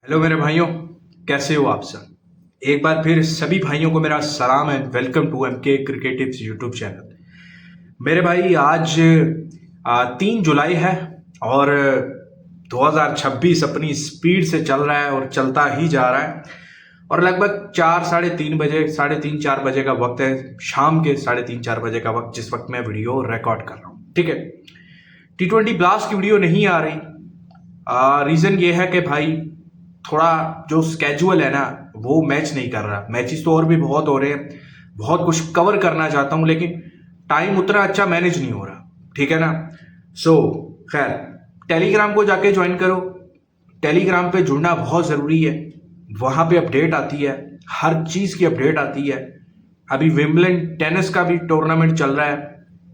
Hello मेरे भाइयों, कैसे हो आप सब। एक बार फिर सभी भाइयों को मेरा सलाम and welcome to MK Cricketives YouTube channel. मेरे भाई आज 3 जुलाई है और 2026 अपनी स्पीड से चल रहा है और चलता ही जा रहा है। और लगभग 4 साढ़े 3 बजे 3:30 4 बजे का वक्त है, शाम के 3:30 4 बजे का वक्त, जिस वक्त मैं वीडियो रिकॉर्ड कर रहा हूँ। ठीक है, T20 ब्लास्ट की वीडियो नहीं आ रही। रीज़न ये है कि भाई थोड़ा जो स्केजुअल है ना वो मैच नहीं कर रहा। मैचेस तो और भी बहुत हो रहे हैं, बहुत कुछ कवर करना चाहता हूं, लेकिन टाइम उतना अच्छा मैनेज नहीं हो रहा। ठीक है ना। सो खैर, टेलीग्राम को जाके ज्वाइन करो। टेलीग्राम पे जुड़ना बहुत ज़रूरी है। वहां पे अपडेट आती है, हर चीज़ की अपडेट आती है। अभी विंबलडन टेनिस का भी टूर्नामेंट चल रहा है।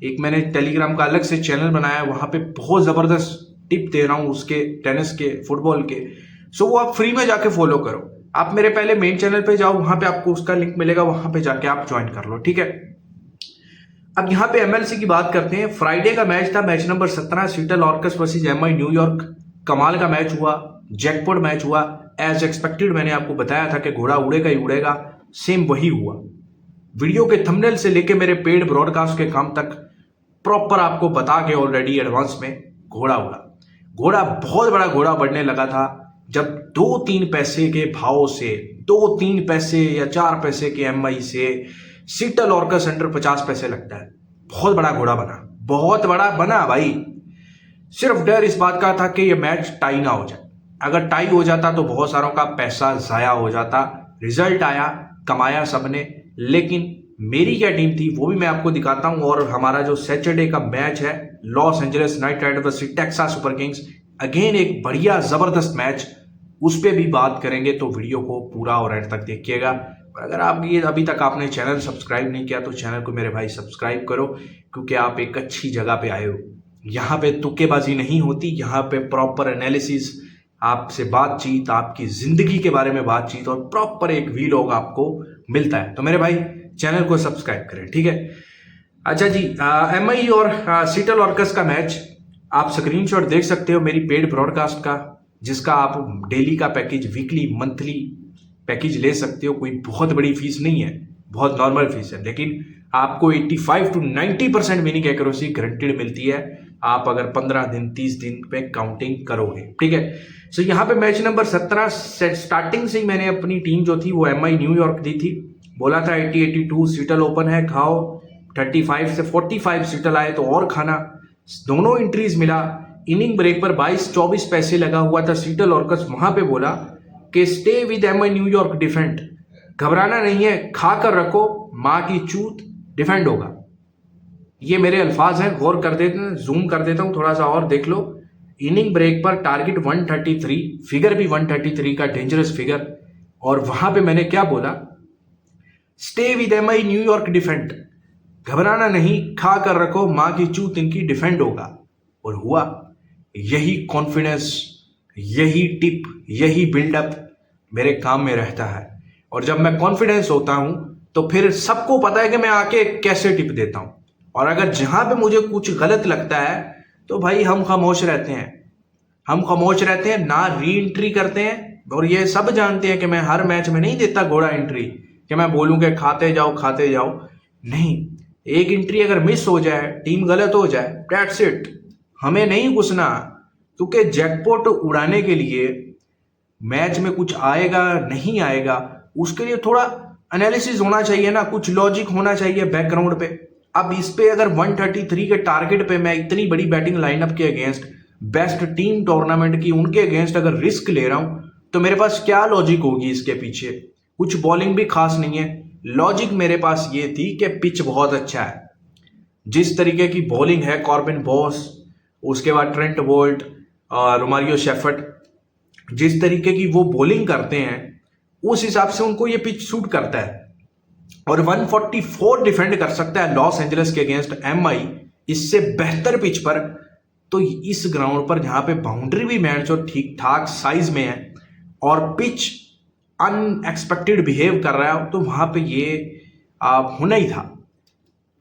एक मैंने टेलीग्राम का अलग से चैनल बनाया है, वहां पे बहुत ज़बरदस्त टिप दे रहा हूँ उसके, टेनिस के, फुटबॉल के। सो वो आप फ्री में जाके फॉलो करो। आप मेरे पहले मेन चैनल पे जाओ, वहां पे आपको उसका लिंक मिलेगा, वहां पे जाके आप ज्वाइन कर लो। ठीक है। अब यहाँ पे एमएलसी की बात करते हैं। फ्राइडे का मैच था, match number 17, सीटल Orcus versus MI New York. कमाल का मैच हुआ, जैकपॉट मैच हुआ। एज एक्सपेक्टेड मैंने आपको बताया था कि घोड़ा उड़ेगा ही उड़ेगा, सेम वही हुआ। वीडियो के थंबनेल से लेके मेरे पेड ब्रॉडकास्ट के काम तक प्रॉपर आपको बता के ऑलरेडी एडवांस में घोड़ा उड़ा। घोड़ा बहुत बड़ा घोड़ा बढ़ने लगा था जब 2-3 पैसे के भाव से, 2-3 पैसे या 4 पैसे के एमआई से सीटल ऑर्कस अंडर 50 पैसे लगता है। बहुत बड़ा घोड़ा बना, बहुत बड़ा बना भाई। सिर्फ डर इस बात का था कि ये मैच टाई ना हो जाए। अगर टाई हो जाता तो बहुत सारों का पैसा जाया हो जाता। रिजल्ट आया, कमाया सबने, लेकिन मेरी क्या टीम थी वो भी मैं आपको दिखाता हूं। और हमारा जो सैटरडे का मैच है, Los Angeles night Riders versus Texas Super Kings, again एक बढ़िया जबरदस्त मैच, उस पर भी बात करेंगे। तो वीडियो को पूरा और एंड तक देखिएगा। और अगर आप ये अभी तक आपने चैनल सब्सक्राइब नहीं किया तो चैनल को मेरे भाई सब्सक्राइब करो, क्योंकि आप एक अच्छी जगह पे आए हो। यहाँ पे तुक्केबाजी नहीं होती, यहाँ पे प्रॉपर एनालिसिस, आपसे बातचीत, आपकी जिंदगी के बारे में बातचीत, और प्रॉपर एक वीलॉग आपको मिलता है। तो मेरे भाई चैनल को सब्सक्राइब करें। ठीक है। अच्छा जी, एमआई और सीटल ऑर्कस का मैच आप स्क्रीनशॉट देख सकते हो मेरी पेड ब्रॉडकास्ट का, जिसका आप डेली का पैकेज, वीकली, मंथली पैकेज ले सकते हो। कोई बहुत बड़ी फीस नहीं है, बहुत नॉर्मल फीस है, लेकिन आपको 85 to 90% विनिंग एक्यूरेसी गारंटीड मिलती है, आप अगर 15 दिन 30 दिन पे काउंटिंग करोगे। ठीक है। सो यहाँ पे मैच नंबर 17 स्टार्टिंग से ही मैंने अपनी टीम जो थी वो एमआई न्यूयॉर्क दी थी। बोला था 80-82 सीटल ओपन है, खाओ। 35 से 45 सीटल आए तो और खाना। दोनों एंट्रीज मिला। इनिंग ब्रेक पर 22-24 पैसे लगा हुआ था सीटल ऑर्कस। वहां पे बोला कि stay with MI New York, defend, घबराना नहीं है, खाकर रखो, माँ की चूत, डिफेंड होगा। ये मेरे अल्फाज हैं, गौर कर देते हैं, जूम कर देता हूं थोड़ा सा और देख लो। इनिंग ब्रेक पर टारगेट 133, फिगर भी 133 का डेंजरस फिगर। और वहां पे मैंने क्या बोला, stay with MI New York, defend, घबराना नहीं, खा कर रखो, माँ की चूत, इनकी डिफेंड होगा। और हुआ। यही कॉन्फिडेंस, यही टिप, यही बिल्डअप मेरे काम में रहता है। और जब मैं कॉन्फिडेंस होता हूं तो फिर सबको पता है कि मैं आके कैसे टिप देता हूं। और अगर जहां पे मुझे कुछ गलत लगता है तो भाई हम खामोश रहते हैं, हम खामोश रहते हैं, ना री एंट्री करते हैं। और ये सब जानते हैं कि मैं हर मैच में नहीं देता घोड़ा एंट्री, कि मैं बोलूं कि खाते जाओ खाते जाओ। नहीं, एक एंट्री अगर मिस हो जाए, टीम गलत हो जाए, दैट्स इट, हमें नहीं घुसना। क्योंकि जैकपॉट उड़ाने के लिए मैच में कुछ आएगा नहीं आएगा, उसके लिए थोड़ा एनालिसिस होना चाहिए ना, कुछ लॉजिक होना चाहिए बैकग्राउंड पे। अब इस पे अगर 133 के टारगेट पे मैं इतनी बड़ी बैटिंग लाइनअप के अगेंस्ट, बेस्ट टीम टूर्नामेंट की, उनके अगेंस्ट अगर रिस्क ले रहा हूं तो मेरे पास क्या लॉजिक होगी इसके पीछे। कुछ बॉलिंग भी खास नहीं है। लॉजिक मेरे पास ये थी कि पिच बहुत अच्छा है, जिस तरीके की बॉलिंग है, कॉर्बिन बॉस, उसके बाद ट्रेंट बोल्ट, रोमारियो शेफर्ड, जिस तरीके की वो बॉलिंग करते हैं, उस हिसाब से उनको ये पिच सूट करता है। और 144 डिफेंड कर सकता है लॉस एंजलिस के अगेंस्ट एमआई, इससे बेहतर पिच पर। तो इस ग्राउंड पर जहां पे बाउंड्री भी मैच और ठीक ठाक साइज में है और पिच अनएक्सपेक्टेड बिहेव कर रहा है, तो वहां पे ये होना ही था।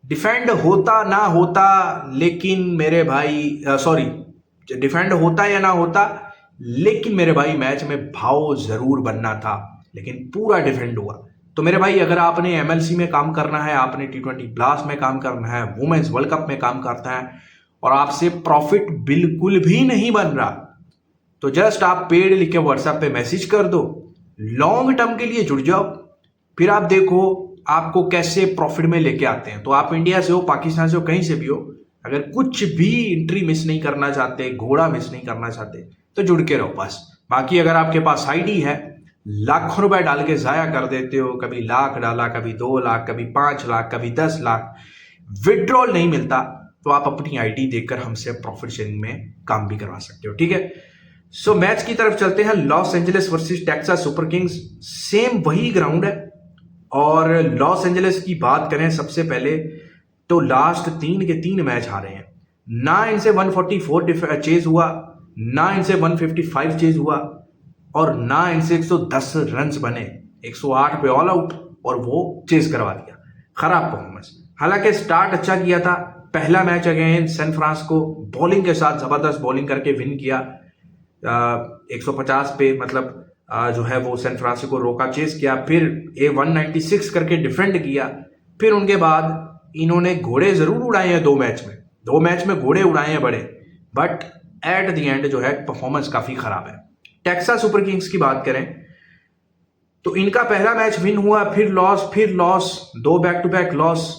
डिफेंड होता ना होता, लेकिन मेरे भाई, सॉरी, डिफेंड होता या ना होता, लेकिन मेरे भाई मैच में भाव जरूर बनना था, लेकिन पूरा डिफेंड हुआ। तो मेरे भाई अगर आपने एमएलसी में काम करना है, आपने T20 ब्लास्ट में काम करना है, वुमेन्स वर्ल्ड कप में काम करना है और आपसे प्रॉफिट बिल्कुल भी नहीं बन रहा, तो जस्ट आप पेड लिख के व्हाट्सएप पे मैसेज कर दो, लॉन्ग टर्म के लिए जुड़ जाओ, फिर आप देखो आपको कैसे प्रॉफिट में लेके आते हैं। तो आप इंडिया से हो, पाकिस्तान से हो, कहीं से भी हो, अगर कुछ भी एंट्री मिस नहीं करना चाहते, घोड़ा मिस नहीं करना चाहते, तो जुड़ के रहो बस। बाकी अगर आपके पास आईडी है, लाखों रुपए डाल के जाया कर देते हो, कभी लाख डाला, कभी 2 लाख, कभी 5 लाख, कभी 10 लाख, विड्रॉल नहीं मिलता, तो आप अपनी आईडी देकर हमसे प्रॉफिट शेयरिंग में काम भी करवा सकते हो, ठीक है। सो मैच की तरफ चलते हैं। Los Angeles versus Texas Super Kings, same वही ग्राउंड है। और लॉस एंजलिस की बात करें सबसे पहले, तो लास्ट 3 के 3 मैच हारे हैं। ना इनसे 144 चेज हुआ, ना इनसे 155 चेज हुआ, और ना इनसे 110 रन्स बने। 108 पे ऑल आउट और वो चेज करवा दिया। खराब परफॉर्मेंस। हालांकि स्टार्ट अच्छा किया था। पहला match against San Francisco bowling के साथ जबरदस्त बॉलिंग करके विन किया। 150 पे मतलब जो है वो सैन फ्रांसिस्को को रोका, चेस किया, फिर 196 करके डिफेंड किया। फिर उनके बाद इन्होंने घोड़े जरूर उड़ाए हैं 2 मैच में घोड़े उड़ाए हैं बड़े, बट एट द एंड जो है परफॉर्मेंस काफी खराब है। टेक्सास सुपर किंग्स की बात करें तो इनका पहला मैच विन हुआ, फिर loss, 2 back to back loss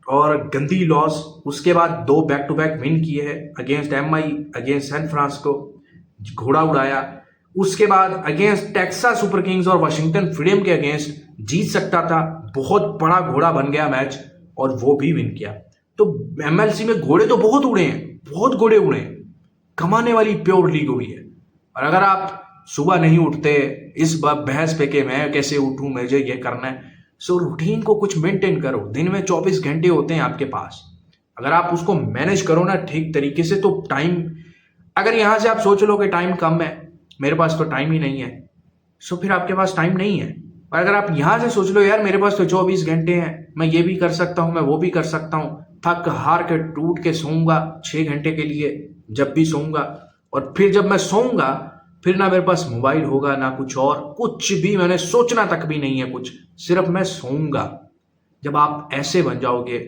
और गंदी लॉस। उसके बाद 2 बैक टू बैक विन किए हैं against MI, against San Francisco, घोड़ा उड़ाया। उसके बाद अगेंस्ट टेक्सास सुपर किंग्स और वाशिंगटन फ्रीडम के अगेंस्ट जीत सकता था, बहुत बड़ा घोड़ा बन गया मैच और वो भी विन किया। तो MLC में घोड़े तो बहुत उड़े हैं, बहुत घोड़े उड़े हैं, कमाने वाली प्योर लीग हुई है। और अगर आप सुबह नहीं उठते इस बहस पे कि मैं कैसे उठूं, मुझे ये करना है, सो रूटीन को कुछ मेंटेन करो। दिन में 24 घंटे होते हैं आपके पास, अगर आप उसको मैनेज करो ना ठीक तरीके से, तो टाइम, अगर यहां से आप सोच लो कि टाइम कम है, मेरे पास तो टाइम ही नहीं है, सो फिर आपके पास टाइम नहीं है। और अगर आप यहां से सोच लो यार मेरे पास तो 24 घंटे हैं, मैं ये भी कर सकता हूं, मैं वो भी कर सकता हूं, थक हार के टूट के सोऊंगा 6 घंटे के लिए जब भी सोऊंगा, और फिर जब मैं सोऊंगा फिर ना मेरे पास मोबाइल होगा ना कुछ और, कुछ भी मैंने सोचना तक भी नहीं है कुछ, सिर्फ मैं सोऊंगा। जब आप ऐसे बन जाओगे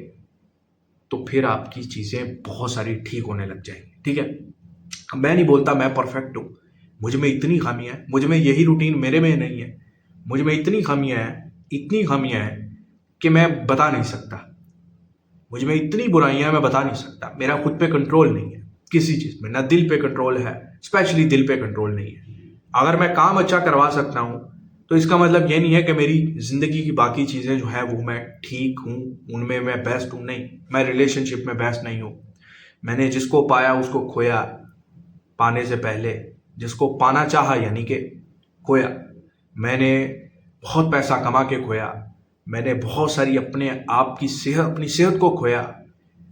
तो फिर आपकी चीजें बहुत सारी ठीक होने लग जाएंगी, ठीक है। मैं नहीं बोलता मैं परफेक्ट हूं, मुझ में इतनी खामियां हैं, मुझ में यही रूटीन मेरे में नहीं है, मुझ में इतनी खामियां हैं, इतनी खामियां हैं कि मैं बता नहीं सकता। मुझ में इतनी बुराइयां हैं मैं बता नहीं सकता। मेरा खुद पे कंट्रोल नहीं है किसी चीज में, ना दिल पे कंट्रोल है, स्पेशली दिल पे कंट्रोल नहीं है। अगर मैं काम अच्छा करवा सकता हूं तो इसका मतलब ये नहीं है कि मेरी जिंदगी की बाकी चीजें जो है वो मैं ठीक हूं, उनमें मैं बेस्ट हूं, नहीं। मैं रिलेशनशिप में बेस्ट नहीं हूं। मैंने जिसको पाया उसको खोया, पाने से पहले जिसको पाना चाहा यानी कि खोया। मैंने बहुत पैसा कमा के खोया, मैंने बहुत सारी अपने आप की सेहत, अपनी सेहत को खोया,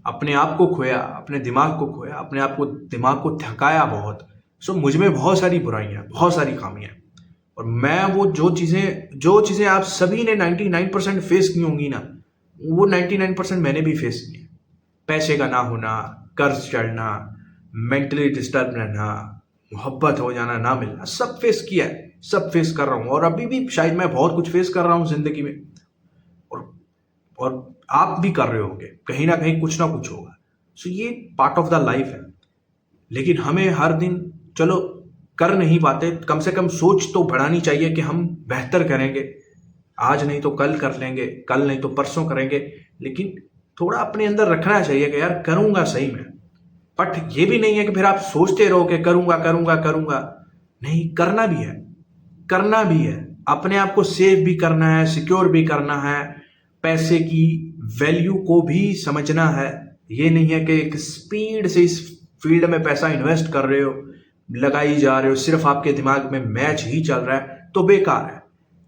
अपने आप को खोया, अपने दिमाग को खोया, अपने आप को दिमाग को थकाया बहुत। सो मुझ में बहुत सारी बुराइयां, बहुत सारी खामियां, और मैं वो जो चीज़ें आप सभी ने 99% फेस की होंगी ना, वो 99% मैंने भी फेस की है। पैसे का ना होना, कर्ज चढ़ना, मेंटली डिस्टर्ब रहना, मोहब्बत हो जाना, ना मिलना, सब फेस किया है, सब फेस कर रहा हूँ, और अभी भी शायद मैं बहुत कुछ फेस कर रहा हूँ जिंदगी में, और आप भी कर रहे होंगे, कहीं ना कहीं कुछ ना कुछ होगा। सो ये पार्ट ऑफ द लाइफ है। लेकिन हमें हर दिन, चलो कर नहीं पाते, कम से कम सोच तो बढ़ानी चाहिए कि हम बेहतर करेंगे, आज नहीं तो कल कर लेंगे, कल नहीं तो परसों करेंगे, लेकिन थोड़ा अपने अंदर रखना चाहिए कि यार करूंगा सही में। बट ये भी नहीं है कि फिर आप सोचते रहो कि करूंगा करूंगा करूंगा, नहीं, करना भी है, करना भी है, अपने आप को सेव भी करना है, सिक्योर भी करना है, पैसे की वैल्यू को भी समझना है। ये नहीं है कि एक स्पीड से इस फील्ड में पैसा इन्वेस्ट कर रहे हो, लगाई जा रहे हो, सिर्फ आपके दिमाग में मैच ही चल रहा है, तो बेकार है।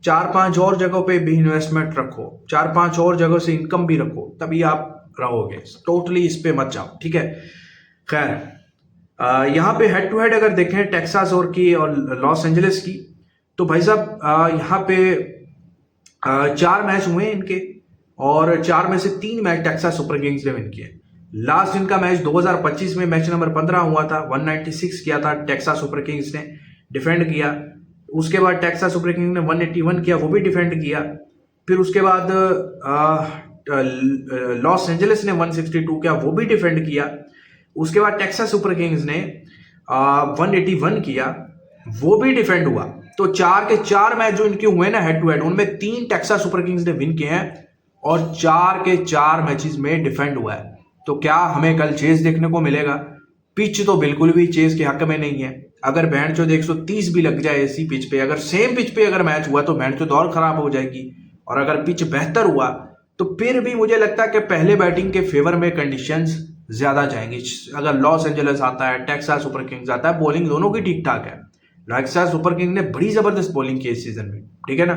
4-5 और जगहों पे भी इन्वेस्टमेंट रखो, 4-5 और जगहों से इनकम भी रखो, तभी आप रहोगे। टोटली इस पे मत जाओ, ठीक है। खैर, यहाँ पे हेड टू हेड अगर देखें टेक्सास और लॉस एंजलिस की, तो भाई साहब यहाँ पे 4 मैच हुए इनके, और 4 में से 3 मैच टेक्सास सुपर किंग्स ने विन किए। लास्ट इनका मैच 2025 में मैच नंबर 15 हुआ था, 196 किया था टेक्सास सुपर किंग्स ने। डिफेंड किया। उसके बाद टेक्सास सुपर किंग्स ने 181 किया, वो भी डिफेंड किया। फिर उसके बाद लॉस एंजलिस ने 162 किया, वो भी डिफेंड किया। उसके बाद टेक्सास सुपर किंग्स ने 181 किया, वो भी डिफेंड हुआ। तो 4 के 4 मैच जो इनके हुए ना हेड टू हेड, उनमें 3 टेक्सास सुपर किंग्स ने विन किए हैं और 4 के 4 मैचेस में डिफेंड हुआ है। तो क्या हमें कल चेस देखने को मिलेगा? पिच तो बिल्कुल भी चेस के हक में नहीं है। अगर बैंड चो 130 भी लग जाए ऐसी पिच पे, अगर सेम पिच पे अगर मैच हुआ तो बैंड चो और खराब हो जाएगी। और अगर पिच बेहतर हुआ तो फिर भी मुझे लगता है कि पहले बैटिंग के फेवर में कंडीशंस ज्यादा जाएंगी। अगर लॉस एंजल्स आता है, टेक्सास सुपर किंग्स आता है, बॉलिंग दोनों की ठीक ठाक है। टेक्सास सुपर किंग्स ने बड़ी जबरदस्त बॉलिंग की इस सीजन में, ठीक है ना।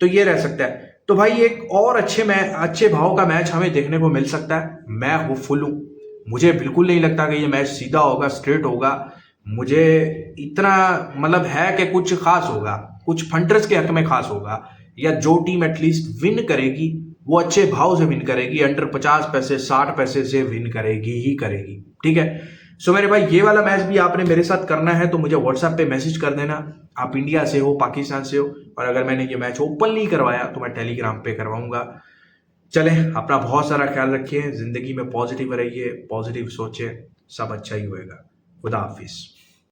तो ये रह सकता है। तो भाई एक और अच्छे भाव का मैच हमें देखने को मिल सकता है। मैं होपफुल हूं। मुझे बिल्कुल नहीं लगता कि ये मैच सीधा होगा, स्ट्रेट होगा। मुझे इतना मतलब है कि कुछ खास होगा, कुछ फंटर्स के हक में खास होगा, या जो टीम एटलीस्ट विन करेगी वो अच्छे भाव से विन करेगी, अंडर 50 पैसे 60 पैसे से विन करेगी ही करेगी, ठीक है। सो मेरे भाई ये वाला मैच भी आपने मेरे साथ करना है तो मुझे व्हाट्सएप पे मैसेज कर देना। आप इंडिया से हो, पाकिस्तान से हो, और अगर मैंने ये मैच ओपनली करवाया तो मैं टेलीग्राम पे करवाऊंगा। चलें, अपना बहुत सारा ख्याल रखिए, जिंदगी में पॉजिटिव रहिए, पॉजिटिव सोचिए, सब अच्छा ही होएगा। खुदा हाफिज।